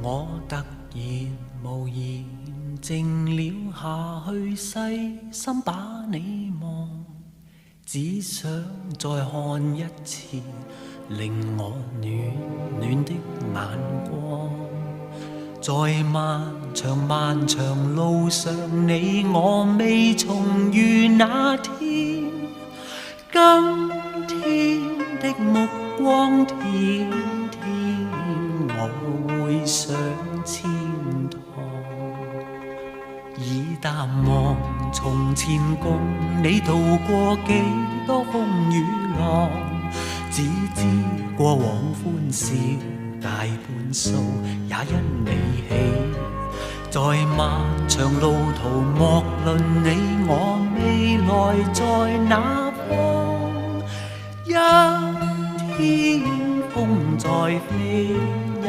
我突然無言靜了下去，細心把你望，只想再看一次令我暖暖的眼光。在漫長漫長路上，你我未重遇那天，今天的目光天天我會想千趟，已淡忘從前共你渡過幾多風雨浪，只知過往歡笑大半數也因你起，在漫長路途莫論你我未來在哪方，一天風再飛，一